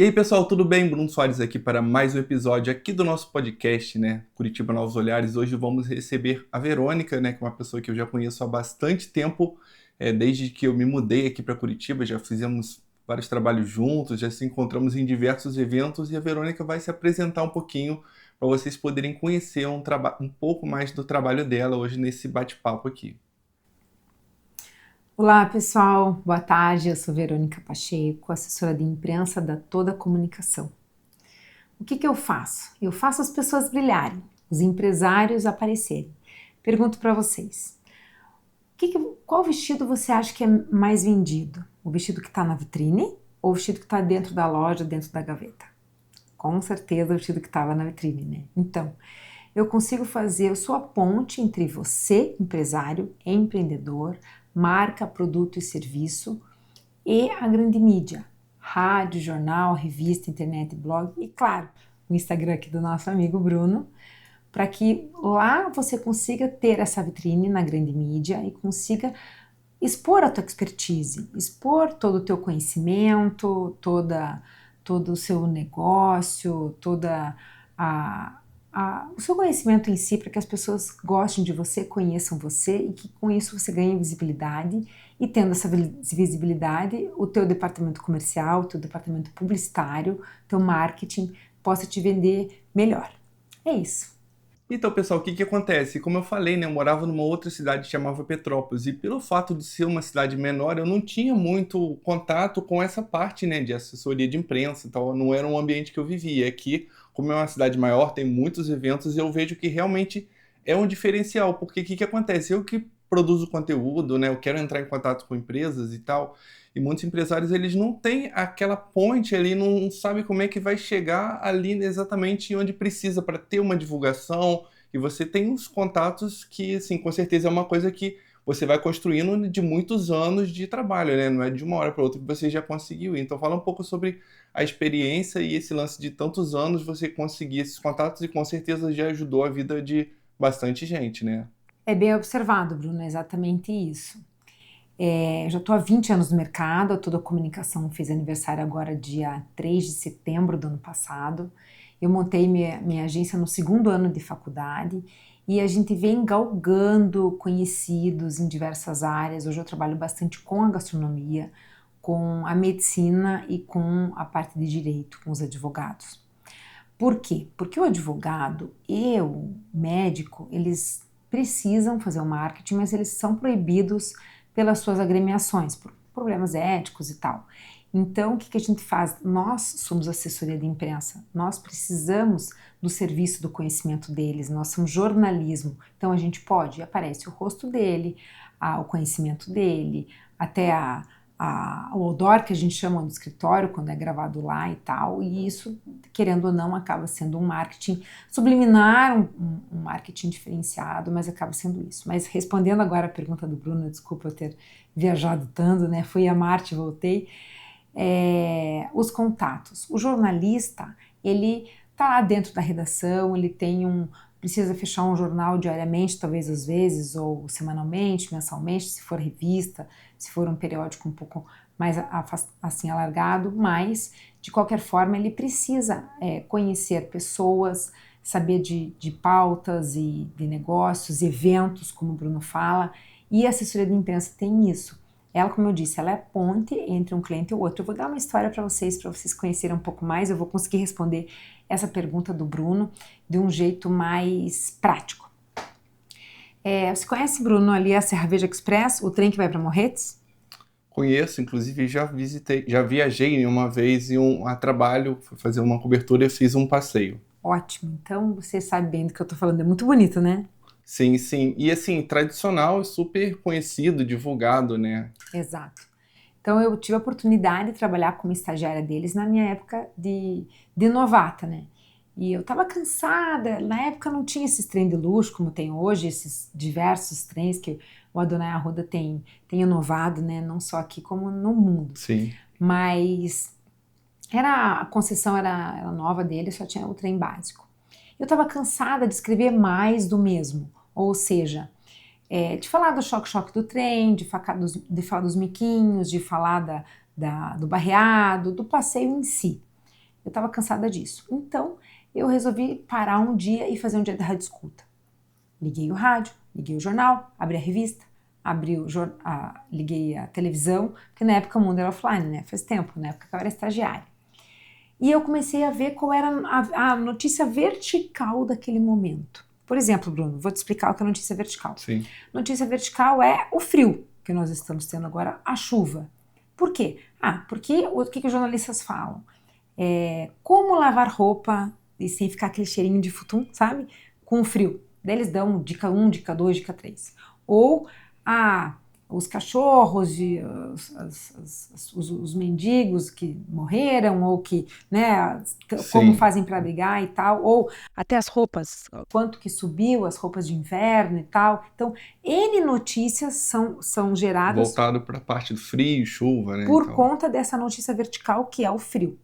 E aí, pessoal, tudo bem? Bruno Soares aqui para mais um episódio aqui do nosso podcast, né? Curitiba Novos Olhares. Hoje vamos receber a Verônica, né? Que é uma pessoa que eu já conheço há bastante tempo, desde que eu me mudei aqui para Curitiba. Já fizemos vários trabalhos juntos, já se encontramos em diversos eventos e a Verônica vai se apresentar um pouquinho para vocês poderem conhecer um pouco mais do trabalho dela hoje nesse bate-papo aqui. Olá pessoal, boa tarde, eu sou Verônica Pacheco, assessora de imprensa da Toda Comunicação. O que eu faço? Eu faço as pessoas brilharem, os empresários aparecerem. Pergunto para vocês, qual vestido você acha que é mais vendido? O vestido que está na vitrine ou o vestido que está dentro da loja, dentro da gaveta? Com certeza o vestido que estava na vitrine, né? Então, eu consigo fazer a sua ponte entre você, empresário, empreendedor, marca, produto e serviço, e a grande mídia, rádio, jornal, revista, internet, blog e, claro, o Instagram aqui do nosso amigo Bruno, para que lá você consiga ter essa vitrine na grande mídia e consiga expor a tua expertise, expor todo o teu conhecimento, todo o seu negócio, o seu conhecimento em si, para que as pessoas gostem de você, conheçam você e que com isso você ganhe visibilidade e tendo essa visibilidade, o teu departamento comercial, o teu departamento publicitário, teu marketing possa te vender melhor. É isso. Então, pessoal, o que acontece? Como eu falei, né, eu morava numa outra cidade que chamava Petrópolis, e pelo fato de ser uma cidade menor, eu não tinha muito contato com essa parte, né, de assessoria de imprensa e tal, não era um ambiente que eu vivia. Aqui, como é uma cidade maior, tem muitos eventos, eu vejo que realmente é um diferencial, porque o que acontece? Eu que produzo conteúdo, né, eu quero entrar em contato com empresas e tal, e muitos empresários, eles não têm aquela ponte ali, não sabem como é que vai chegar ali exatamente onde precisa para ter uma divulgação, e você tem os contatos que, assim, com certeza é uma coisa que você vai construindo de muitos anos de trabalho, né? Não é de uma hora para outra que você já conseguiu. Então fala um pouco sobre a experiência e esse lance de tantos anos você conseguir esses contatos e com certeza já ajudou a vida de bastante gente, né? É bem observado, Bruno, é exatamente isso. Eu já estou há 20 anos no mercado, a Toda Comunicação fez aniversário agora dia 3 de setembro do ano passado. Eu montei minha agência no segundo ano de faculdade e a gente vem galgando conhecidos em diversas áreas. Hoje eu trabalho bastante com a gastronomia, com a medicina e com a parte de direito, com os advogados. Por quê? Porque o advogado e o médico, eles precisam fazer o marketing, mas eles são proibidos pelas suas agremiações, por problemas éticos e tal. Então, o que a gente faz? Nós somos assessoria de imprensa, nós precisamos do serviço do conhecimento deles, nós somos jornalismo, então a gente pode, aparece o rosto dele, o conhecimento dele, até o outdoor que a gente chama do escritório, quando é gravado lá e tal, e isso, querendo ou não, acaba sendo um marketing subliminar, um marketing diferenciado, mas acaba sendo isso. Mas respondendo agora a pergunta do Bruno, desculpa eu ter viajado tanto, né? Fui a Marte e voltei. Os contatos. O jornalista, ele está lá dentro da redação, ele precisa fechar um jornal diariamente, talvez às vezes, ou semanalmente, mensalmente, se for revista, se for um periódico um pouco mais assim alargado, mas de qualquer forma ele precisa conhecer pessoas, saber de pautas e de negócios, eventos, como o Bruno fala, e a assessoria de imprensa tem isso. Ela, como eu disse, ela é a ponte entre um cliente e o outro. Eu vou dar uma história para vocês conhecerem um pouco mais. Eu vou conseguir responder essa pergunta do Bruno de um jeito mais prático. Você conhece, Bruno, ali a Serra Veja Express, o trem que vai para Morretes? Conheço, inclusive já visitei, já viajei uma vez a trabalho, fui fazer uma cobertura e fiz um passeio. Ótimo, então você sabe bem do que eu tô falando, é muito bonito, né? Sim, sim. E assim, tradicional e super conhecido, divulgado, né? Exato. Então eu tive a oportunidade de trabalhar como estagiária deles na minha época de novata, né? E eu tava cansada, na época não tinha esses trem de luxo como tem hoje, esses diversos trens que o Adonai Arruda tem inovado, né? Não só aqui como no mundo. Sim. Mas a concessão era nova dele, só tinha o trem básico. Eu estava cansada de escrever mais do mesmo, ou seja, de falar do choque-choque do trem, de falar dos miquinhos, de falar do barreado, do passeio em si. Eu estava cansada disso. Então, eu resolvi parar um dia e fazer um dia de rádio escuta. Liguei o rádio, liguei o jornal, abri a revista, liguei a televisão, porque na época o mundo era offline, né? Faz tempo, na época que eu era estagiária. E eu comecei a ver qual era a notícia vertical daquele momento. Por exemplo, Bruno, vou te explicar o que é notícia vertical. Sim. Notícia vertical é o frio que nós estamos tendo agora, a chuva. Por quê? Porque o que os jornalistas falam? Como lavar roupa e sem ficar aquele cheirinho de futum, sabe? Com o frio. Daí eles dão dica 1, dica 2, dica 3. Ou, os cachorros, os mendigos que morreram, ou que, né, como fazem para brigar e tal, ou até as roupas, quanto que subiu as roupas de inverno e tal. Então, N notícias são geradas... Voltado para a parte do frio, chuva, né? Por conta dessa notícia vertical que é o frio.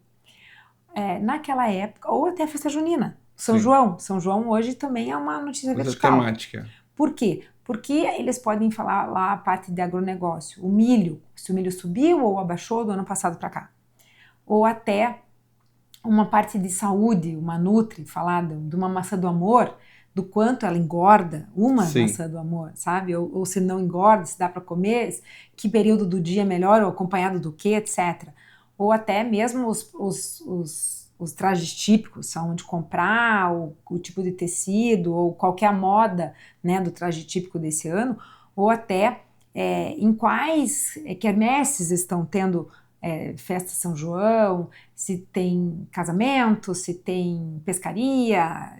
Naquela época, ou até a festa junina, São João. São João hoje também é uma notícia vertical. Temática. Por quê? Porque eles podem falar lá a parte de agronegócio, o milho, se o milho subiu ou abaixou do ano passado para cá. Ou até uma parte de saúde, uma nutri, falada de uma maçã do amor, do quanto ela engorda, maçã do amor, sabe? Ou se não engorda, se dá para comer, que período do dia é melhor, ou acompanhado do que, etc. Ou até mesmo os trajes típicos, onde comprar, o tipo de tecido, ou qualquer moda, né, do traje típico desse ano, ou até em quais quermesses estão tendo festa São João, se tem casamento, se tem pescaria,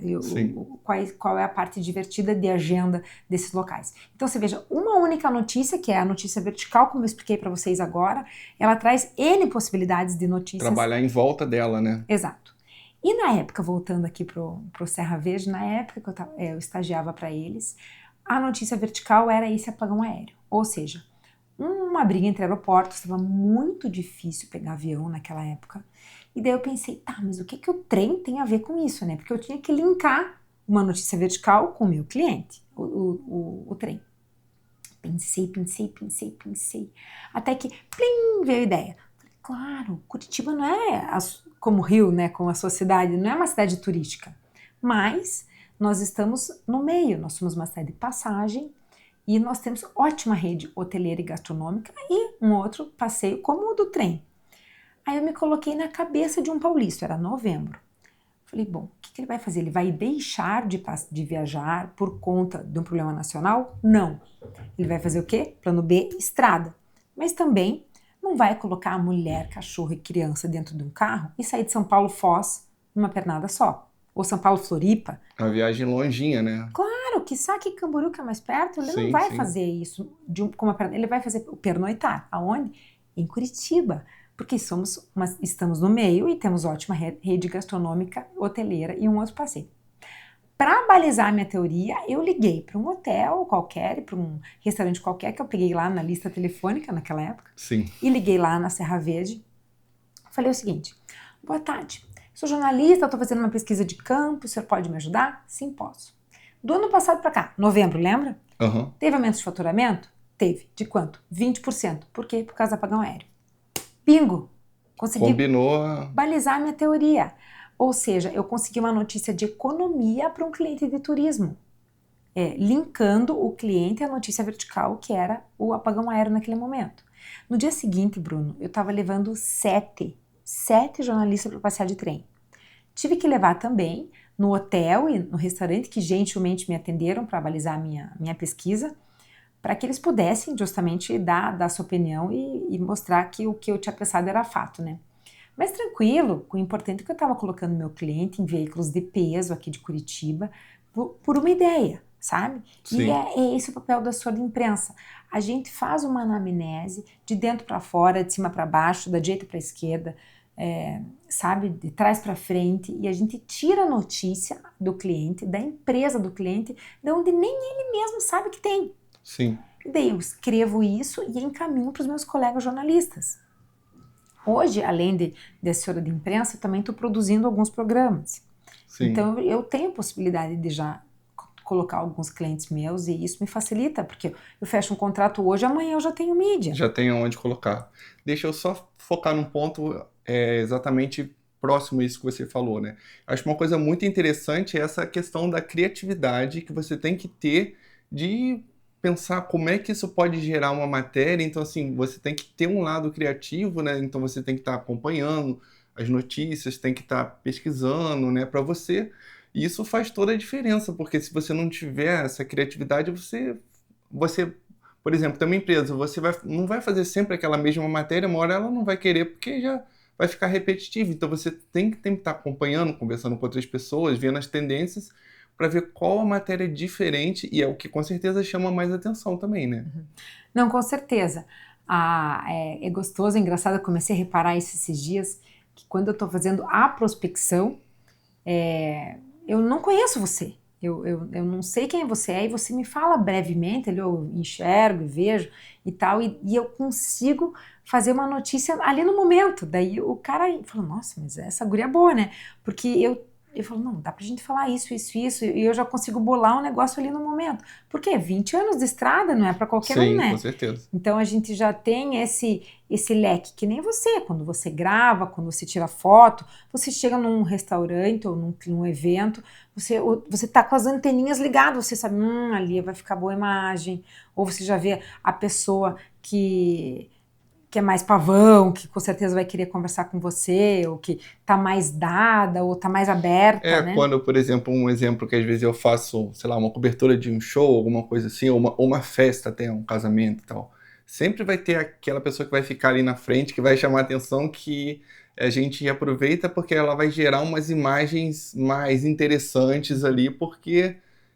qual é a parte divertida de agenda desses locais. Então você veja, uma única notícia, que é a notícia vertical, como eu expliquei para vocês agora, ela traz N possibilidades de notícias. Trabalhar em volta dela, né? Exato. E na época, voltando aqui pro Serra Verde, na época que eu estagiava para eles, a notícia vertical era esse apagão aéreo. Ou seja, uma briga entre aeroportos, estava muito difícil pegar avião naquela época. E daí eu pensei, mas o que o trem tem a ver com isso, né? Porque eu tinha que linkar uma notícia vertical com o meu cliente, o trem. Pensei. Até que, plim, veio a ideia. Claro, Curitiba não é como Rio, né, como a sua cidade, não é uma cidade turística. Mas nós estamos no meio, nós somos uma cidade de passagem, e nós temos ótima rede hoteleira e gastronômica e um outro passeio como o do trem. Aí eu me coloquei na cabeça de um paulista, era novembro. Falei, bom, o que ele vai fazer? Ele vai deixar de viajar por conta de um problema nacional? Não. Ele vai fazer o quê? Plano B, estrada. Mas também não vai colocar a mulher, cachorro e criança dentro de um carro e sair de São Paulo Foz numa pernada só. Ou São Paulo Floripa. Uma viagem longinha, né? Claro, quiçá que Camboriú, que é mais perto, ele não vai fazer isso com uma perna. Ele vai fazer o pernoitar. Aonde? Em Curitiba. Porque estamos no meio e temos ótima rede gastronômica, hoteleira e um outro passeio. Para balizar a minha teoria, eu liguei para um hotel qualquer, para um restaurante qualquer, que eu peguei lá na lista telefônica naquela época. Sim. E liguei lá na Serra Verde. Falei o seguinte, boa tarde. Sou jornalista, estou fazendo uma pesquisa de campo, o senhor pode me ajudar? Sim, posso. Do ano passado para cá, novembro, lembra? Uhum. Teve aumento de faturamento? Teve. De quanto? 20%. Por quê? Por causa do apagão aéreo. Bingo! Consegui balizar a minha teoria. Ou seja, eu consegui uma notícia de economia para um cliente de turismo. Linkando o cliente à notícia vertical, que era o apagão aéreo naquele momento. No dia seguinte, Bruno, eu estava levando 7 jornalistas para passear de trem. Tive que levar também no hotel e no restaurante que gentilmente me atenderam para balizar a minha pesquisa, para que eles pudessem justamente dar sua opinião e mostrar que o que eu tinha pensado era fato, né? Mas tranquilo, o importante é que eu estava colocando meu cliente em veículos de peso aqui de Curitiba por uma ideia, sabe? Sim. E é esse o papel da assessor de imprensa. A gente faz uma anamnese de dentro para fora, de cima para baixo, da direita para a esquerda, sabe, de trás para frente, e a gente tira a notícia do cliente, da empresa do cliente, de onde nem ele mesmo sabe que tem. Sim. E daí eu escrevo isso e encaminho para os meus colegas jornalistas. Hoje, além de assessora de imprensa, eu também estou produzindo alguns programas. Sim. Então eu tenho a possibilidade de já colocar alguns clientes meus e isso me facilita, porque eu fecho um contrato hoje, amanhã eu já tenho mídia. Já tenho onde colocar. Deixa eu só focar num ponto exatamente próximo a isso que você falou, né? Acho uma coisa muito interessante essa questão da criatividade que você tem que ter de pensar como é que isso pode gerar uma matéria. Então, assim, você tem que ter um lado criativo, né? Então, você tem que estar acompanhando as notícias, tem que estar pesquisando, né? Para você. E isso faz toda a diferença, porque se você não tiver essa criatividade, você, por exemplo, tem uma empresa, não vai fazer sempre aquela mesma matéria, uma hora ela não vai querer, porque já vai ficar repetitivo. Então você tem que estar acompanhando, conversando com outras pessoas, vendo as tendências, para ver qual a matéria diferente, e é o que com certeza chama mais atenção também, né? Não, com certeza. É gostoso, é engraçado, eu comecei a reparar isso esses dias, que quando eu estou fazendo a prospecção, eu não conheço você. Eu não sei quem você é e você me fala brevemente, ali eu enxergo e vejo e tal, e eu consigo fazer uma notícia ali no momento. Daí o cara fala, nossa, mas essa guria é boa, né? Porque eu falo, não, dá pra gente falar isso, e eu já consigo bolar um negócio ali no momento. Porque 20 anos de estrada não é pra qualquer um, Sim, com né? certeza. Então a gente já tem esse leque, que nem você, quando você grava, quando você tira foto, você chega num restaurante ou num evento, você tá com as anteninhas ligadas, você sabe, ali vai ficar boa imagem, ou você já vê a pessoa que é mais pavão, que com certeza vai querer conversar com você, ou que tá mais dada, ou tá mais aberta, né? Quando, por exemplo, um exemplo que às vezes eu faço, sei lá, uma cobertura de um show, alguma coisa assim, ou uma festa até, um casamento e tal. Sempre vai ter aquela pessoa que vai ficar ali na frente, que vai chamar a atenção, que a gente aproveita porque ela vai gerar umas imagens mais interessantes ali, porque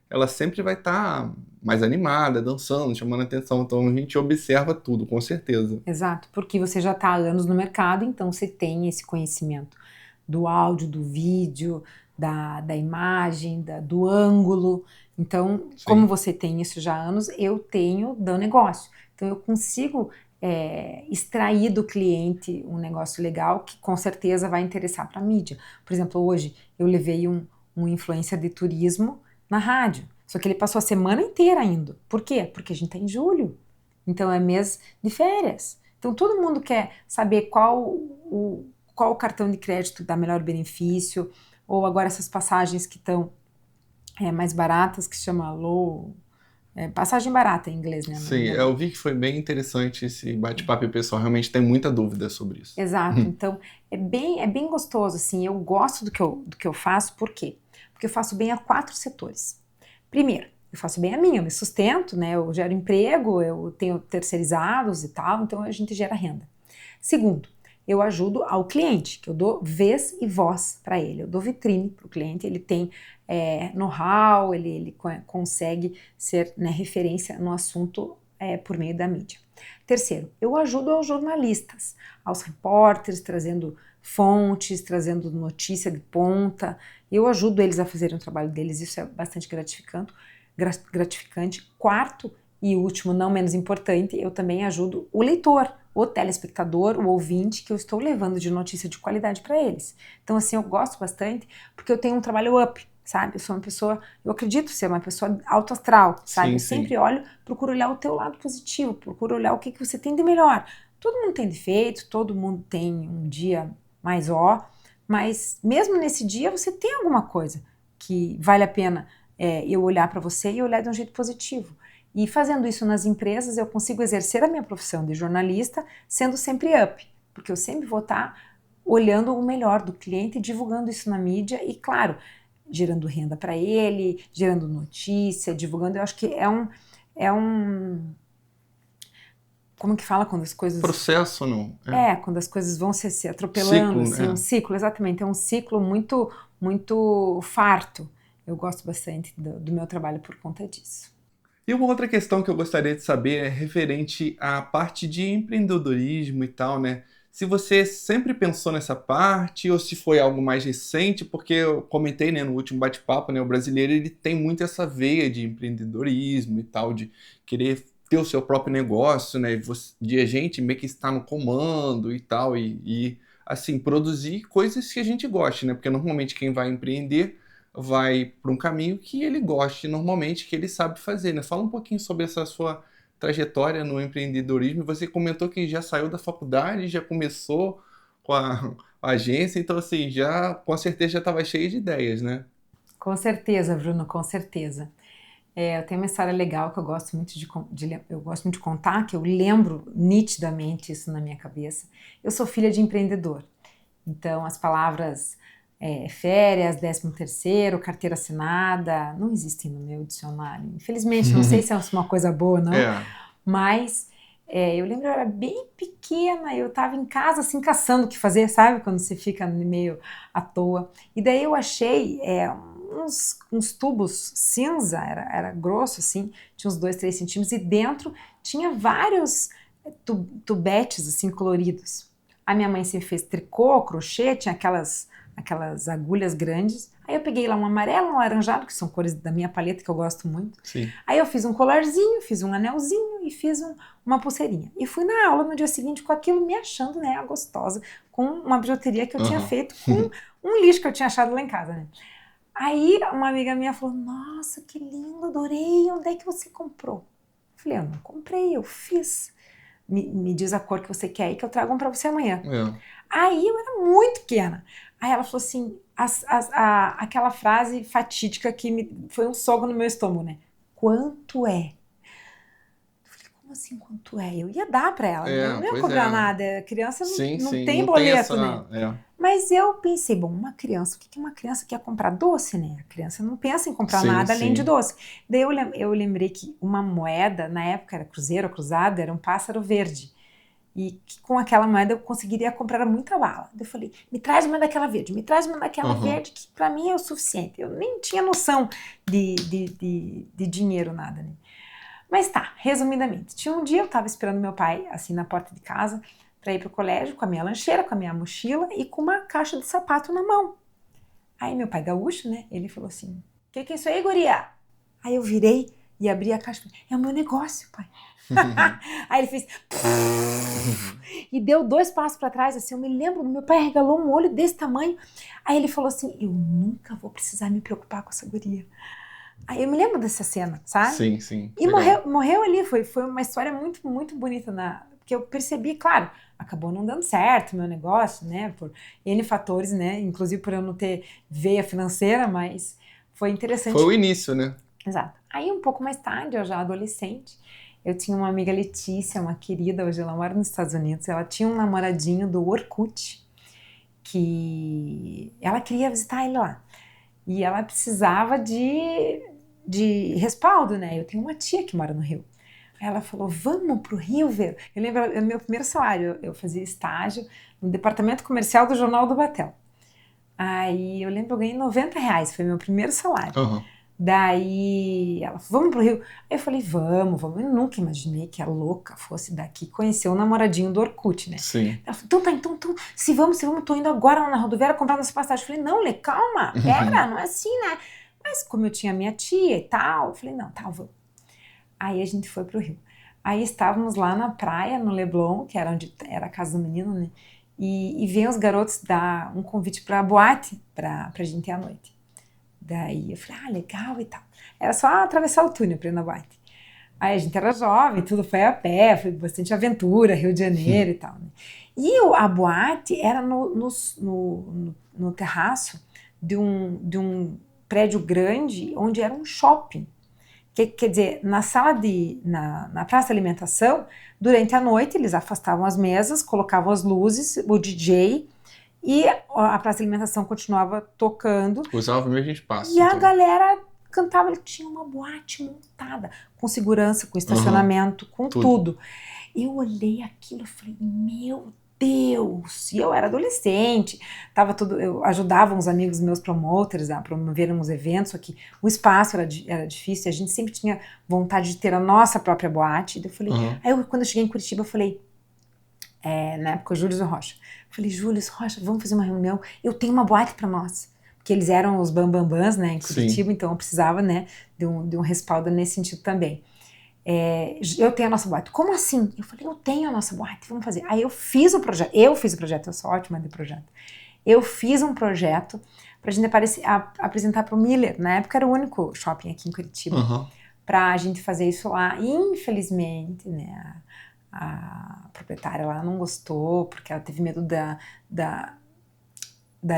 ela sempre vai estar mais animada, dançando, chamando a atenção. Então a gente observa tudo, com certeza. Exato, porque você já está há anos no mercado, então você tem esse conhecimento do áudio, do vídeo, da imagem, do ângulo. Então, como Sim, você tem isso já há anos, eu tenho do negócio. Então, eu consigo extrair do cliente um negócio legal que com certeza vai interessar para a mídia. Por exemplo, hoje eu levei um influencer de turismo na rádio, só que ele passou a semana inteira indo. Por quê? Porque a gente está em julho. Então é mês de férias. Então todo mundo quer saber qual o cartão de crédito dá melhor benefício, ou agora essas passagens que estão mais baratas, que se chama low, passagem barata em inglês, né? sim, eu vi que foi bem interessante esse bate-papo e o pessoal realmente tem muita dúvida sobre isso. Exato, então é bem gostoso, assim, eu gosto do que eu faço, por quê? Porque eu faço bem a 4 setores. Primeiro, eu faço bem a minha, eu me sustento, né, eu gero emprego, eu tenho terceirizados e tal, então a gente gera renda. Segundo, eu ajudo ao cliente, que eu dou vez e voz para ele, eu dou vitrine para o cliente, ele tem know-how, ele consegue ser, né, referência no assunto por meio da mídia. Terceiro, eu ajudo aos jornalistas, aos repórteres, trazendo fontes, trazendo notícia de ponta. Eu ajudo eles a fazerem o trabalho deles, isso é bastante gratificante. Quarto e último, não menos importante, eu também ajudo o leitor, o telespectador, o ouvinte, que eu estou levando de notícia de qualidade para eles. Então, assim, eu gosto bastante porque eu tenho um trabalho up, sabe? Eu sou uma pessoa, eu acredito ser uma pessoa alto astral, sabe? Sim, Eu sim. sempre olho, procuro olhar o teu lado positivo, procuro olhar o que você tem de melhor. Todo mundo tem defeito, todo mundo tem um dia mais mas mesmo nesse dia você tem alguma coisa que vale a pena eu olhar para você e olhar de um jeito positivo. E fazendo isso nas empresas, eu consigo exercer a minha profissão de jornalista sendo sempre up, porque eu sempre vou estar olhando o melhor do cliente e divulgando isso na mídia e, claro, gerando renda para ele, gerando notícia, divulgando. Eu acho que é um como que fala quando as coisas Processo não, quando as coisas vão se atropelando, ciclo, assim, um né? ciclo, exatamente, é um ciclo muito, muito farto. Eu gosto bastante do meu trabalho por conta disso. E uma outra questão que eu gostaria de saber é referente à parte de empreendedorismo e tal, né? Se você sempre pensou nessa parte ou se foi algo mais recente, porque eu comentei, né, no último bate-papo, né, o brasileiro ele tem muito essa veia de empreendedorismo e tal, de querer ter o seu próprio negócio, né, de a gente meio que estar no comando e tal, assim, produzir coisas que a gente goste, né? Porque normalmente quem vai empreender vai para um caminho que ele goste normalmente, que ele sabe fazer, né? Fala um pouquinho sobre essa sua trajetória no empreendedorismo. Você comentou que já saiu da faculdade, já começou com a agência, então assim, já com certeza já estava cheio de ideias, né? Com certeza, Bruno, com certeza. Eu tenho uma história legal que eu gosto muito eu gosto muito de contar, que eu lembro nitidamente isso na minha cabeça. Eu sou filha de empreendedor, então as palavras férias, 13º, carteira assinada, não existem no meu dicionário. Infelizmente, não sei se é uma coisa boa ou não, É. mas eu lembro, eu era bem pequena, eu estava em casa assim, caçando o que fazer, sabe? Quando você fica meio à toa. E daí eu achei uns tubos cinza, era grosso assim, tinha uns 2, 3 centímetros, e dentro tinha vários tubetes assim, coloridos. A minha mãe sempre fez tricô, crochê, tinha aquelas agulhas grandes. Aí eu peguei lá um amarelo, um alaranjado, que são cores da minha paleta, que eu gosto muito. Sim. Aí eu fiz um colarzinho, fiz um anelzinho e fiz uma pulseirinha. E fui na aula no dia seguinte com aquilo, me achando, né, a gostosa, com uma bijuteria que eu tinha feito com um lixo que eu tinha achado lá em casa, né. Aí uma amiga minha falou, nossa, que lindo, adorei, onde é que você comprou? Eu falei, eu não comprei, eu fiz. Me diz a cor que você quer e que eu trago um pra você amanhã. Aí eu era muito pequena. Aí ela falou assim, aquela frase fatídica que foi um soco no meu estômago, né? Quanto é? Eu falei, como assim quanto é? Eu ia dar pra ela, eu não ia cobrar nada. A criança não tem boleto, né? Mas eu pensei, bom, uma criança, o que uma criança quer comprar? Doce, né? A criança não pensa em comprar nada além de doce. Daí eu lembrei que uma moeda, na época era cruzeiro ou cruzado, era um pássaro verde. E que com aquela moeda eu conseguiria comprar muita bala. Eu falei, me traz uma daquela verde, me traz uma daquela verde, que pra mim é o suficiente. Eu nem tinha noção de dinheiro, nada, né? Mas tá, resumidamente. Tinha um dia eu tava esperando meu pai, assim, na porta de casa, pra ir pro colégio, com a minha lancheira, com a minha mochila e com uma caixa de sapato na mão. Aí meu pai gaúcho, né, ele falou assim, o que é isso aí, guria? Aí eu virei e abri a caixa e falei, é o meu negócio, pai. Aí ele fez e deu 2 passos para trás, assim, eu me lembro, meu pai regalou um olho desse tamanho. Aí ele falou assim, eu nunca vou precisar me preocupar com essa guria. Aí eu me lembro dessa cena, sabe? Sim, sim. E morreu ali, foi uma história muito, muito bonita, porque eu percebi, claro, acabou não dando certo o meu negócio, né, por N fatores, né, inclusive por eu não ter veia financeira, mas foi interessante. Foi o início, né? Exato. Aí um pouco mais tarde, eu já adolescente, eu tinha uma amiga Letícia, uma querida, hoje ela mora nos Estados Unidos, ela tinha um namoradinho do Orkut, que ela queria visitar ele lá. E ela precisava de respaldo, né? Eu tenho uma tia que mora no Rio. Aí ela falou, vamos pro Rio ver. Eu lembro, no meu primeiro salário, eu fazia estágio no departamento comercial do Jornal do Batel. Aí eu lembro, eu ganhei R$90, foi meu primeiro salário. Daí ela falou, vamos pro Rio? Aí eu falei, vamos. Eu nunca imaginei que a louca fosse daqui conhecer o namoradinho do Orkut, né? Sim. Ela falou, então, se vamos, tô indo agora lá na rodoviária comprar nossa passagem. Eu falei, não, Lê, calma, pera, não é assim, né? Mas como eu tinha minha tia e tal, eu falei, não, tá, vamos. Aí a gente foi pro Rio. Aí estávamos lá na praia, no Leblon, que era onde era a casa do menino, né? E veio os garotos dar um convite pra boate, pra gente ir à noite. Daí eu falei, legal e tal. Era só atravessar o túnel pra ir na boate. Aí a gente era jovem, tudo foi a pé, foi bastante aventura, Rio de Janeiro e tal, né? E a boate era no terraço de um prédio grande, onde era um shopping. Quer dizer, na praça de alimentação, durante a noite eles afastavam as mesas, colocavam as luzes, o DJ, e a praça de alimentação continuava tocando. Usava o mesmo espaço. E a galera cantava, ele tinha uma boate montada, com segurança, com estacionamento, com tudo. Eu olhei aquilo e falei, meu Deus! E eu era adolescente, eu ajudava uns amigos meus promoters a promover uns eventos aqui. O espaço era difícil, a gente sempre tinha vontade de ter a nossa própria boate. Eu falei, aí quando eu cheguei em Curitiba, eu falei, na época o Júlio Rocha, eu falei, Júlio Rocha, vamos fazer uma reunião, eu tenho uma boate para nós. Porque eles eram os bambambãs, né, em Curitiba, Sim. Então eu precisava, né, de um respaldo nesse sentido também. Eu tenho a nossa boate. Como assim? Eu falei, eu tenho a nossa boate, vamos fazer. Aí eu fiz o projeto, eu sou ótima de projeto. Eu fiz um projeto pra gente apresentar pro Miller, na época era o único shopping aqui em Curitiba, pra gente fazer isso lá. E, infelizmente, né, a proprietária lá não gostou, porque ela teve medo da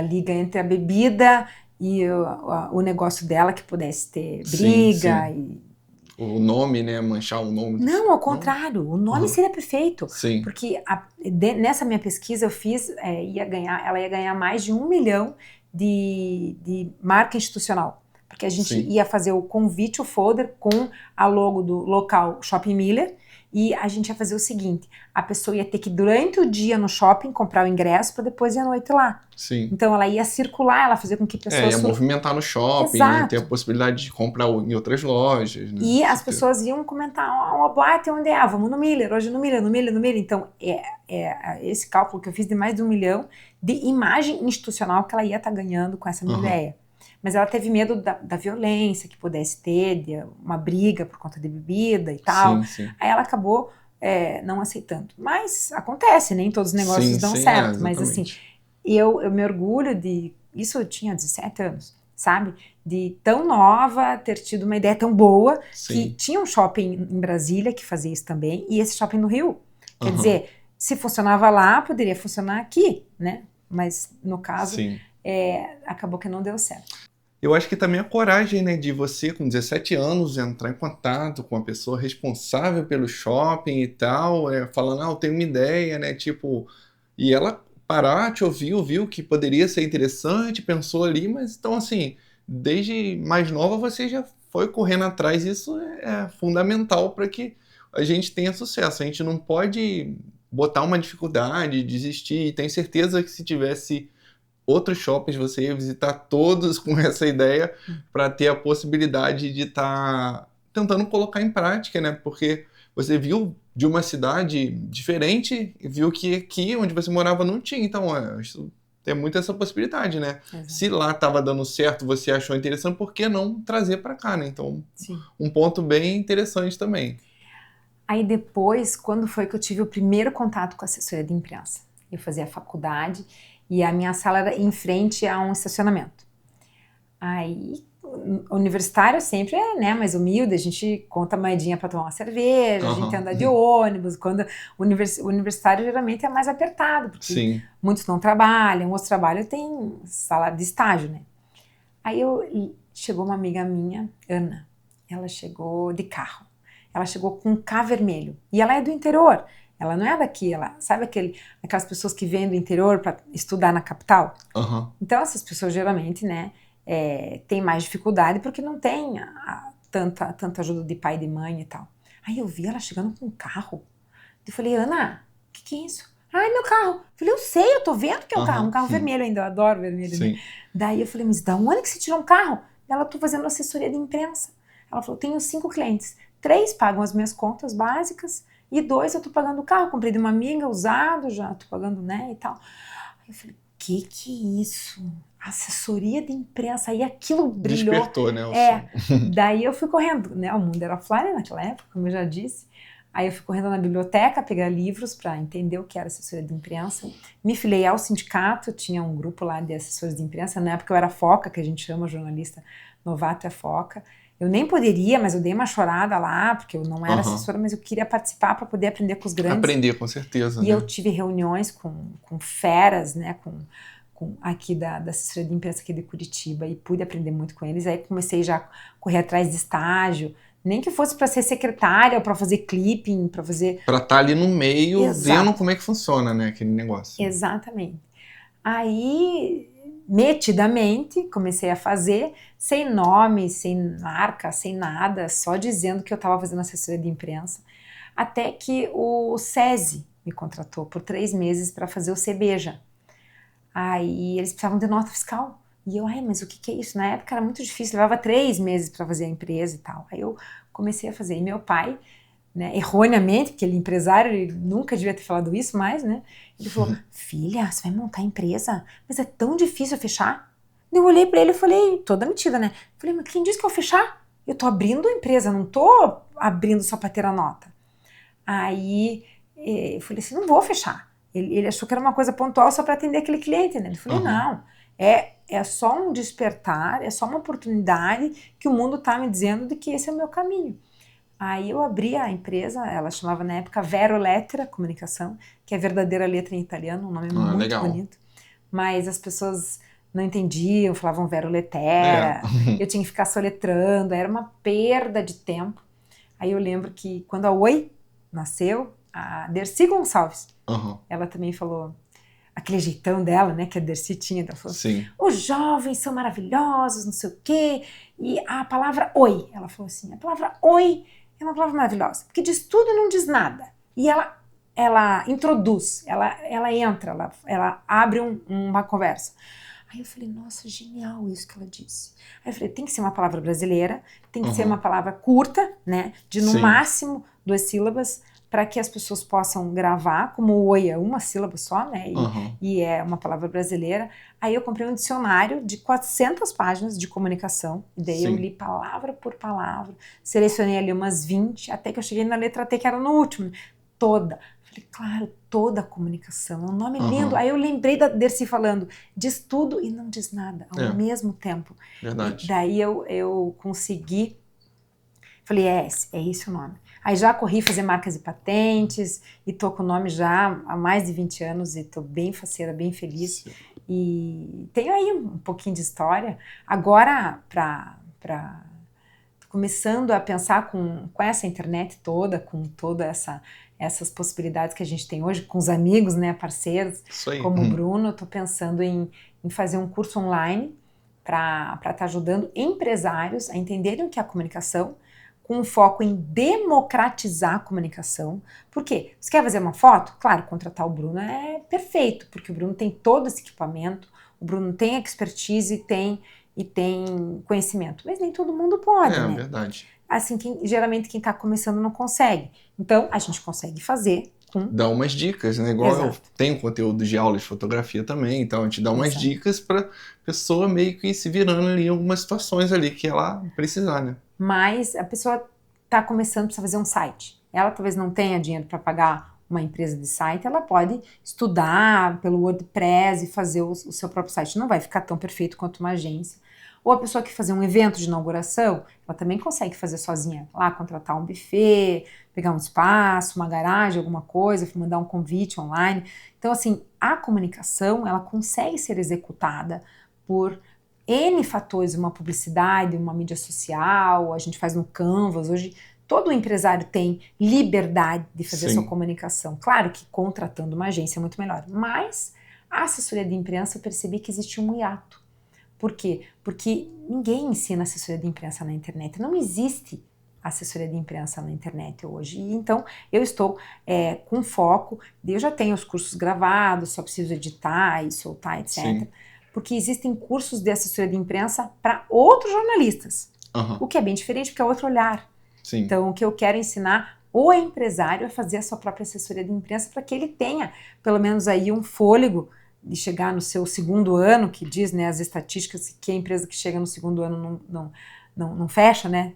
liga entre a bebida e o negócio dela, que pudesse ter briga. Sim. O nome, né? Manchar o nome. Não, ao contrário, o nome seria perfeito. Sim. Porque nessa minha pesquisa eu fiz, ela ia ganhar mais de 1 milhão de marca institucional. Porque a gente ia fazer o convite, o folder, com a logo do local Shopping Miller, e a gente ia fazer o seguinte, a pessoa ia ter que, durante o dia no shopping, comprar o ingresso para depois ir à noite lá. Sim. Então ela ia circular, ela fazia com que pessoas... ia movimentar no shopping, né, ter a possibilidade de comprar em outras lojas. Né, e as pessoas iam comentar, uma boate onde é? Vamos no Miller, hoje no Miller. Então esse cálculo que eu fiz de mais de 1 milhão de imagem institucional que ela ia estar ganhando com essa minha ideia. Mas ela teve medo da violência que pudesse ter, de uma briga por conta de bebida e tal. Sim. Aí ela acabou não aceitando. Mas acontece, nem todos os negócios dão certo. Mas assim, eu me orgulho de... Isso eu tinha 17 anos, sabe? De tão nova, ter tido uma ideia tão boa, que tinha um shopping em Brasília que fazia isso também, e esse shopping no Rio. Quer dizer, se funcionava lá, poderia funcionar aqui, né? Mas no caso... acabou que não deu certo. Eu acho que também a coragem, né, de você, com 17 anos, entrar em contato com a pessoa responsável pelo shopping e tal, falando, eu tenho uma ideia, né, tipo... E ela parar, te ouvir, viu que poderia ser interessante, pensou ali, mas então, assim, desde mais nova você já foi correndo atrás, isso é fundamental para que a gente tenha sucesso. A gente não pode botar uma dificuldade, desistir, e tenho certeza que se tivesse... outros shoppings, você ia visitar todos com essa ideia para ter a possibilidade de estar tentando colocar em prática, né? Porque você viu de uma cidade diferente e viu que aqui onde você morava não tinha. Então, isso tem muito essa possibilidade, né? Exato. Se lá estava dando certo, você achou interessante, por que não trazer para cá, né? Então, um ponto bem interessante também. Aí depois, quando foi que eu tive o primeiro contato com a assessoria de imprensa? Eu fazia faculdade e a minha sala era em frente a um estacionamento. Aí, o universitário sempre é, né, mais humilde, a gente conta moedinha para tomar uma cerveja, a gente anda de ônibus, quando o universitário geralmente é mais apertado, porque muitos não trabalham, outros trabalham tem salário de estágio, né? Aí chegou uma amiga minha, Ana, ela chegou de carro, ela chegou com um K vermelho, e ela é do interior. Ela não é daqui, ela sabe aquelas pessoas que vêm do interior para estudar na capital? Então essas pessoas geralmente, né, têm mais dificuldade porque não tem tanta ajuda de pai e de mãe e tal. Aí eu vi ela chegando com um carro. Eu falei, Ana, o que é isso? Ah, é meu carro. Eu falei, eu sei, eu tô vendo que é um carro vermelho ainda, eu adoro vermelho. Né? Daí eu falei, mas da onde que você tirou um carro? Ela, tô fazendo assessoria de imprensa. Ela falou, tenho 5 clientes, 3 pagam as minhas contas básicas, e 2 eu tô pagando o carro, comprei de uma amiga, usado, já tô pagando, né, e tal. Aí eu falei, que é isso? Assessoria de imprensa, aí aquilo brilhou. Despertou, né? Daí eu fui correndo, né, o mundo era offline naquela época, como eu já disse. Aí eu fui correndo na biblioteca, pegar livros para entender o que era assessoria de imprensa. Me filiei ao sindicato, tinha um grupo lá de assessores de imprensa, na época eu era foca, que a gente chama jornalista novato é foca. Eu nem poderia, mas eu dei uma chorada lá, porque eu não era assessora, mas eu queria participar para poder aprender com os grandes. Aprender, com certeza. E eu tive reuniões com feras, né, com aqui da assessoria de imprensa aqui de Curitiba, e pude aprender muito com eles. Aí comecei já a correr atrás de estágio, nem que fosse para ser secretária, ou para fazer clipping, para fazer... Para estar ali no meio, vendo como é que funciona, né, aquele negócio. Exatamente. Aí... metidamente, comecei a fazer, sem nome, sem marca, sem nada, só dizendo que eu estava fazendo assessoria de imprensa, até que o SESI me contratou por 3 meses para fazer o CBJA. Aí eles precisavam de nota fiscal. E eu, mas o que é isso? Na época era muito difícil, levava 3 meses para fazer a empresa e tal. Aí eu comecei a fazer. E meu pai, né, erroneamente, porque ele é empresário, ele nunca devia ter falado isso mais, né? Ele falou, filha, você vai montar a empresa? Mas é tão difícil fechar. Eu olhei pra ele e falei, toda metida, né? Falei, mas quem disse que eu vou fechar? Eu tô abrindo a empresa, não tô abrindo só pra ter a nota. Aí eu falei assim, não vou fechar. Ele achou que era uma coisa pontual só pra atender aquele cliente, né? Ele falou, não, é só um despertar, é só uma oportunidade que o mundo tá me dizendo de que esse é o meu caminho. Aí eu abri a empresa, ela chamava na época Vero Lettera Comunicação, que é verdadeira letra em italiano, um nome muito legal. bonito. Mas as pessoas não entendiam, falavam Vero É. Lettera, eu tinha que ficar soletrando, era uma perda de tempo. Aí eu lembro que quando a Oi nasceu, a Dercy Gonçalves, Uhum. ela também falou, aquele jeitão dela, né, que a Dercy tinha, ela falou, Sim. os jovens são maravilhosos, não sei o quê, e a palavra oi, ela falou assim, a palavra oi é uma palavra maravilhosa, porque diz tudo e não diz nada, e ela introduz, ela entra, ela abre uma conversa. Aí eu falei, nossa, genial isso que ela disse. Aí eu falei, tem que ser uma palavra brasileira, tem que ser uma palavra curta, né, de no Sim. máximo 2 sílabas, para que as pessoas possam gravar, como o oi é uma sílaba só, né, e é uma palavra brasileira. Aí eu comprei um dicionário de 400 páginas de comunicação, e daí eu Sim. li palavra por palavra, selecionei ali umas 20, até que eu cheguei na letra T, que era no último, toda. Falei, claro, toda a comunicação, é um nome lindo. Aí eu lembrei da Dercy falando, diz tudo e não diz nada, ao mesmo tempo. Verdade. E daí eu consegui, falei, é esse o nome. Aí já corri fazer marcas e patentes, e tô com o nome já há mais de 20 anos, e tô bem faceira, bem feliz. Sim. E tenho aí um pouquinho de história. Agora, tô começando a pensar com essa internet toda, com toda essas possibilidades que a gente tem hoje, com os amigos, né, parceiros, como o Bruno, eu tô pensando em fazer um curso online para estar ajudando empresários a entenderem o que é a comunicação, com um foco em democratizar a comunicação. Por quê? Você quer fazer uma foto? Claro, contratar o Bruno é perfeito, porque o Bruno tem todo esse equipamento, o Bruno tem expertise e tem conhecimento, mas nem todo mundo pode, né? É verdade. Assim, geralmente quem está começando não consegue. Então, a gente consegue fazer com... Dá umas dicas, né? Igual eu tenho conteúdo de aula de fotografia também, então a gente dá umas dicas para pessoa meio que se virando ali em algumas situações ali que ela precisar, né? Mas a pessoa está começando, precisa fazer um site. Ela talvez não tenha dinheiro para pagar uma empresa de site, ela pode estudar pelo WordPress e fazer o seu próprio site. Não vai ficar tão perfeito quanto uma agência. Ou a pessoa que fazer um evento de inauguração, ela também consegue fazer sozinha. Lá, contratar um buffet, pegar um espaço, uma garagem, alguma coisa, mandar um convite online. Então, assim, a comunicação, ela consegue ser executada por N fatores, uma publicidade, uma mídia social, a gente faz no Canvas. Hoje, todo empresário tem liberdade de fazer a sua comunicação. Claro que contratando uma agência é muito melhor. Mas a assessoria de imprensa, eu percebi que existe um hiato. Por quê? Porque ninguém ensina assessoria de imprensa na internet. Não existe assessoria de imprensa na internet hoje. E então, eu estou com foco, eu já tenho os cursos gravados, só preciso editar e soltar, etc. Sim. Porque existem cursos de assessoria de imprensa para outros jornalistas. O que é bem diferente, porque é outro olhar. Sim. Então, o que eu quero ensinar o empresário a fazer a sua própria assessoria de imprensa para que ele tenha, pelo menos aí, um fôlego de chegar no seu segundo ano, que diz, né, as estatísticas, que a empresa que chega no segundo ano não fecha, né?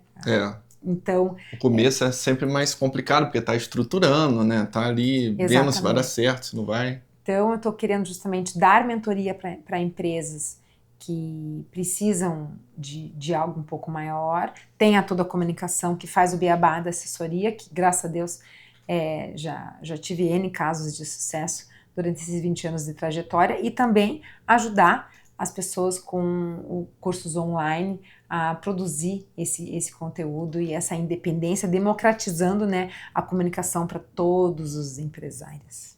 Então... O começo é sempre mais complicado, porque está estruturando, né? Está ali vendo se vai dar certo, se não vai. Então, eu estou querendo justamente dar mentoria para empresas que precisam de algo um pouco maior. Tem toda a comunicação que faz o beabá da assessoria, que, graças a Deus, já tive N casos de sucesso durante esses 20 anos de trajetória, e também ajudar as pessoas com cursos online a produzir esse conteúdo e essa independência, democratizando, né, a comunicação para todos os empresários.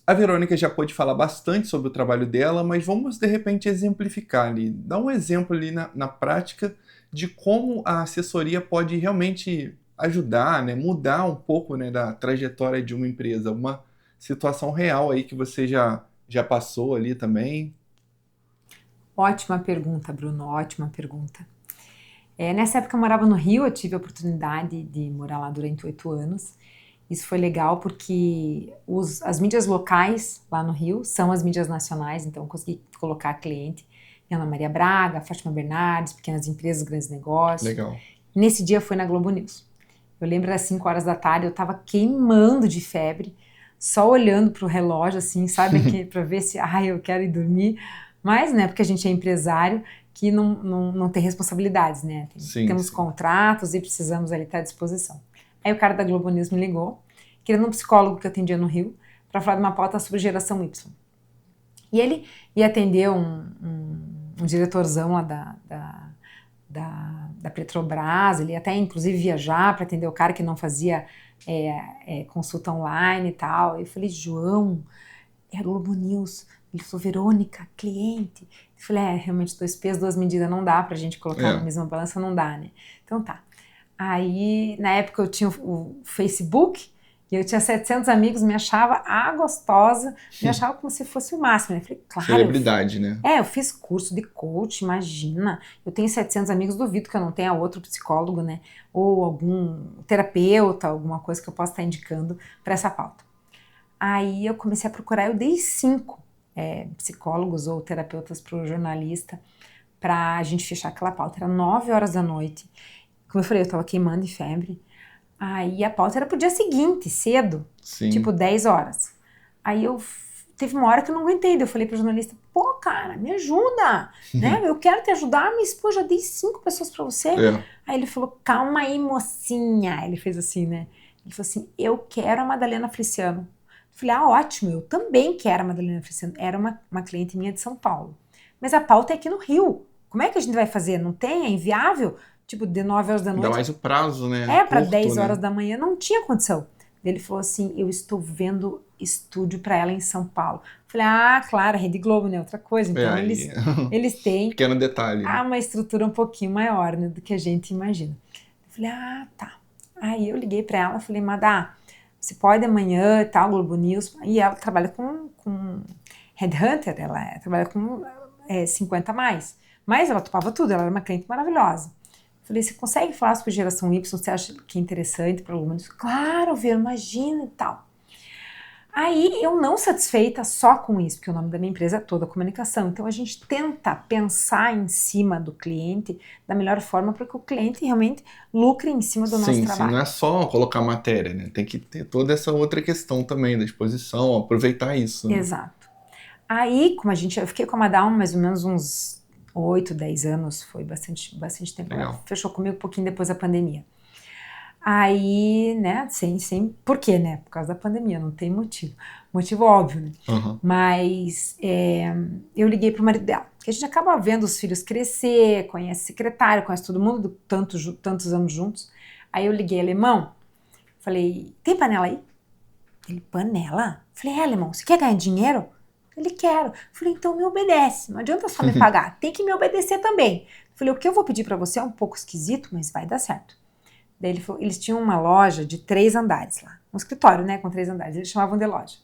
A Verônica já pôde falar bastante sobre o trabalho dela, mas vamos de repente exemplificar ali, dar um exemplo ali na prática de como a assessoria pode realmente ajudar, né, mudar um pouco, né, da trajetória de uma empresa, uma situação real aí que você já passou ali também. Ótima pergunta, Bruno, ótima pergunta. Nessa época eu morava no Rio, eu tive a oportunidade de morar lá durante 8 anos. Isso foi legal porque as mídias locais lá no Rio são as mídias nacionais, então eu consegui colocar cliente em Ana Maria Braga, Fátima Bernardes, pequenas empresas, grandes negócios. Legal. Nesse dia foi na Globo News. Eu lembro às 5 horas da tarde, eu estava queimando de febre, só olhando para o relógio, assim, sabe, para ver se, eu quero ir dormir. Mas, né, porque a gente é empresário, que não tem responsabilidades, né? Temos contratos e precisamos ali estar à disposição. Aí o cara da Globo News me ligou, querendo um psicólogo que eu atendia no Rio, para falar de uma pauta sobre geração Y. E ele ia atender um diretorzão lá da Petrobras, ele ia até inclusive viajar para atender o cara que não fazia consulta online e tal. Eu falei, João, é a Globo News. Ele falou, Verônica, cliente. Eu falei, realmente 2 pesos, 2 medidas, não dá pra gente colocar na mesma balança, não dá, né? Então tá. Aí, na época eu tinha o Facebook, e eu tinha 700 amigos, me achava gostosa, me achava como se fosse o máximo, né? Eu falei, claro. Celebridade, né? Eu fiz curso de coach, imagina. Eu tenho 700 amigos, duvido que eu não tenha outro psicólogo, né? Ou algum terapeuta, alguma coisa que eu possa estar indicando para essa pauta. Aí eu comecei a procurar, eu dei 5 psicólogos ou terapeutas para o jornalista para a gente fechar aquela pauta. Era 9 horas da noite. Como eu falei, eu estava queimando de febre. Aí a pauta era pro dia seguinte, cedo, tipo 10 horas. Aí teve uma hora que eu não aguentei, eu falei pro jornalista, pô, cara, me ajuda, né? Eu quero te ajudar, mas pô, já dei 5 pessoas pra você. Aí ele falou, calma aí, mocinha. Ele fez assim, né? Ele falou assim, eu quero a Madalena Feliciano. Eu falei, ótimo, eu também quero a Madalena Feliciano. Era uma cliente minha de São Paulo. Mas a pauta é aqui no Rio. Como é que a gente vai fazer? Não tem? É inviável? Tipo, de 9 horas da noite. Ainda mais o prazo, né? Para 10 horas da manhã, não tinha condição. Ele falou assim, eu estou vendo estúdio para ela em São Paulo. Eu falei, claro, Rede Globo, né? Outra coisa. Então, eles têm... Pequeno detalhe. Uma estrutura um pouquinho maior, né, do que a gente imagina. Eu falei, tá. Aí eu liguei para ela, falei, Madá, você pode amanhã e tal, Globo News. E ela trabalha com Headhunter, ela trabalha com 50 a mais. Mas ela topava tudo, ela era uma cliente maravilhosa. Falei, você consegue falar sobre geração Y? Você acha que é interessante para alguma? Claro, Ver, imagina e tal. Aí, eu não satisfeita só com isso, porque o nome da minha empresa é Toda Comunicação. Então, a gente tenta pensar em cima do cliente da melhor forma para que o cliente realmente lucre em cima do nosso trabalho. Não é só colocar matéria, né? Tem que ter toda essa outra questão também da exposição, aproveitar isso. Né? Exato. Aí, eu fiquei com a Madá mais ou menos uns 8, 10 anos, foi bastante tempo. Ela fechou comigo um pouquinho depois da pandemia. Aí, né, por quê, né? Por causa da pandemia, não tem motivo. Motivo óbvio, né? Mas eu liguei pro marido dela, que a gente acaba vendo os filhos crescer, conhece secretário, conhece todo mundo, tantos anos juntos. Aí eu liguei, alemão, falei, tem panela aí? Ele, panela? Falei, alemão, você quer ganhar dinheiro? Ele, quero. Falei, então me obedece, não adianta só me pagar, tem que me obedecer também. Falei, o que eu vou pedir pra você é um pouco esquisito, mas vai dar certo. Daí ele falou, eles tinham uma loja de 3 andares lá, um escritório, né, com 3 andares, eles chamavam de loja.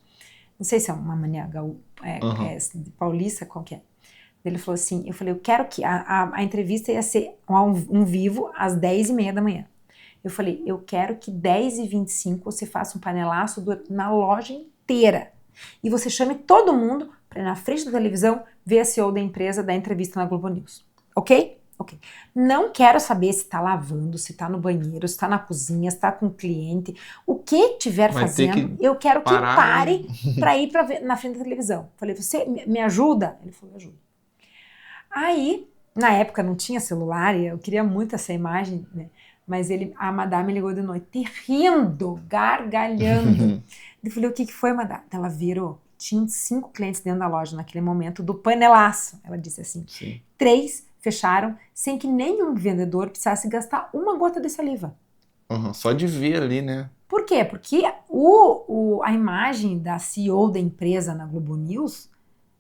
Não sei se é uma mania de paulista, qual que é. Daí ele falou assim, eu falei, eu quero que a entrevista ia ser um vivo às 10h30 da manhã. Eu falei, eu quero que 10h25 você faça um panelaço na loja inteira. E você chame todo mundo para ir na frente da televisão ver a CEO da empresa dar entrevista na Globo News. Ok? Ok. Não quero saber se tá lavando, se tá no banheiro, se tá na cozinha, se tá com o cliente. O que tiver fazendo, eu quero que pare para ir na frente da televisão. Falei, você me ajuda? Ele falou, ajuda. Aí, na época não tinha celular e eu queria muito essa imagem, né? Mas a Madá me ligou de noite, rindo, gargalhando. Eu falei, o que foi, Madá? Ela virou. Tinha 5 clientes dentro da loja naquele momento do panelaço. Ela disse assim, 3 fecharam sem que nenhum vendedor precisasse gastar uma gota de saliva. Só de ver ali, né? Por quê? Porque a imagem da CEO da empresa na Globo News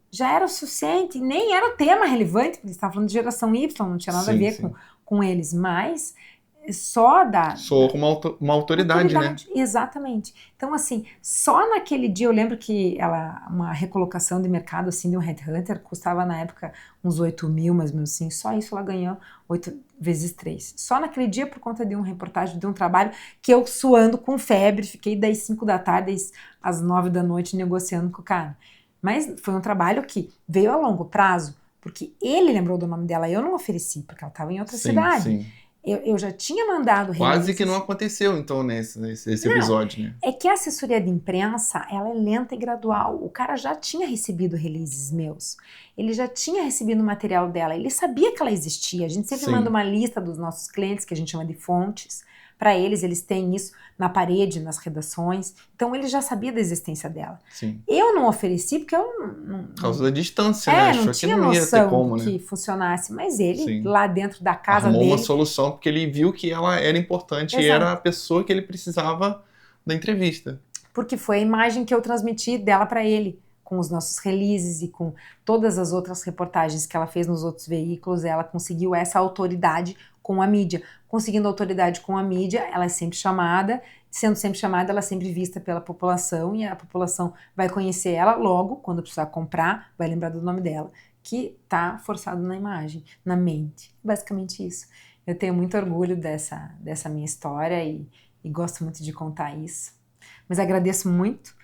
já era o suficiente, nem era o tema relevante, porque eles estavam falando de geração Y, não tinha nada a ver com eles, mas só com uma autoridade, né? Exatamente. Então, assim, só naquele dia, eu lembro que uma recolocação de mercado, assim, de um headhunter, custava na época uns 8 mil, mais ou menos assim, só isso ela ganhou 8 vezes 3. Só naquele dia, por conta de uma reportagem, de um trabalho, que eu suando com febre, fiquei das 5 da tarde às 9 da noite negociando com o cara. Mas foi um trabalho que veio a longo prazo, porque ele lembrou do nome dela, eu não ofereci, porque ela estava em outra cidade. Sim. Eu já tinha mandado... Quase que não aconteceu, então, nesse episódio, né? É que a assessoria de imprensa, ela é lenta e gradual. O cara já tinha recebido releases meus. ele já tinha recebido o material dela, ele sabia que ela existia. A gente sempre Sim. manda uma lista dos nossos clientes, que a gente chama de fontes, para eles têm isso na parede, nas redações. Então ele já sabia da existência dela. Sim. Eu não ofereci porque eu Por causa da distância, né? não Achou que tinha não ia ter noção como, que né? funcionasse, mas ele, Sim. lá dentro da casa Arrumou dele... uma solução porque ele viu que ela era importante e Exato. era a pessoa que ele precisava da entrevista. Porque foi a imagem que eu transmiti dela para ele, com os nossos releases e com todas as outras reportagens que ela fez nos outros veículos. Ela conseguiu essa autoridade com a mídia. Conseguindo autoridade com a mídia, ela é sempre chamada. Sendo sempre chamada, ela é sempre vista pela população e a população vai conhecer ela logo, quando precisar comprar, vai lembrar do nome dela, que está forçado na imagem, na mente. Basicamente isso. Eu tenho muito orgulho dessa minha história e gosto muito de contar isso. Mas agradeço muito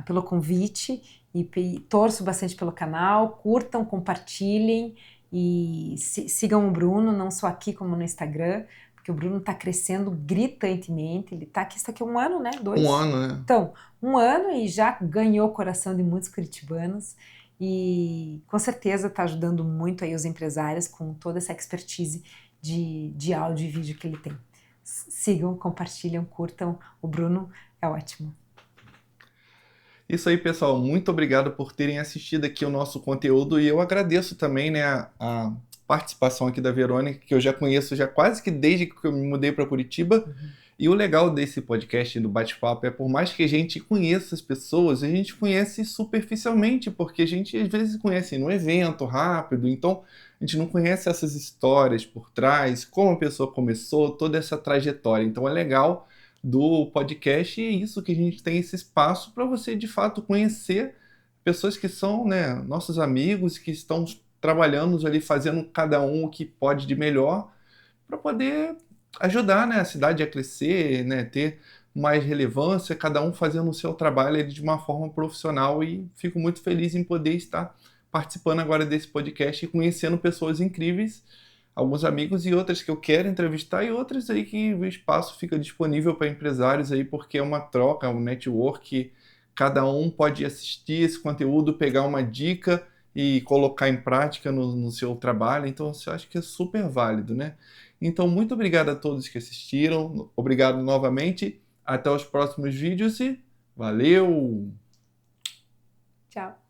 pelo convite e torço bastante pelo canal. Curtam, compartilhem e sigam o Bruno, não só aqui como no Instagram, porque o Bruno está crescendo gritantemente. Ele está aqui, isso aqui é 1 ano, né? 2? 1 ano, né? Então, 1 ano e já ganhou o coração de muitos curitibanos e com certeza está ajudando muito aí os empresários com toda essa expertise de áudio e vídeo que ele tem. Sigam, compartilham, curtam. O Bruno é ótimo. Isso aí, pessoal. Muito obrigado por terem assistido aqui o nosso conteúdo e eu agradeço também, né, a participação aqui da Verônica, que eu já conheço já quase que desde que eu me mudei para Curitiba. E o legal desse podcast do bate-papo é, por mais que a gente conheça as pessoas, a gente conhece superficialmente, porque a gente às vezes conhece no evento rápido, então a gente não conhece essas histórias por trás, como a pessoa começou, toda essa trajetória. Então é legal do podcast e é isso que a gente tem esse espaço para você de fato conhecer pessoas que são, né, nossos amigos, que estão trabalhando ali, fazendo cada um o que pode de melhor para poder ajudar, né, a cidade a crescer, né, ter mais relevância, cada um fazendo o seu trabalho de uma forma profissional e fico muito feliz em poder estar participando agora desse podcast e conhecendo pessoas incríveis, alguns amigos e outras que eu quero entrevistar e outras aí que o espaço fica disponível para empresários aí porque é uma troca, um network, cada um pode assistir esse conteúdo, pegar uma dica e colocar em prática no seu trabalho, então eu acho que é super válido, né? Então, muito obrigado a todos que assistiram, obrigado novamente, até os próximos vídeos e valeu! Tchau!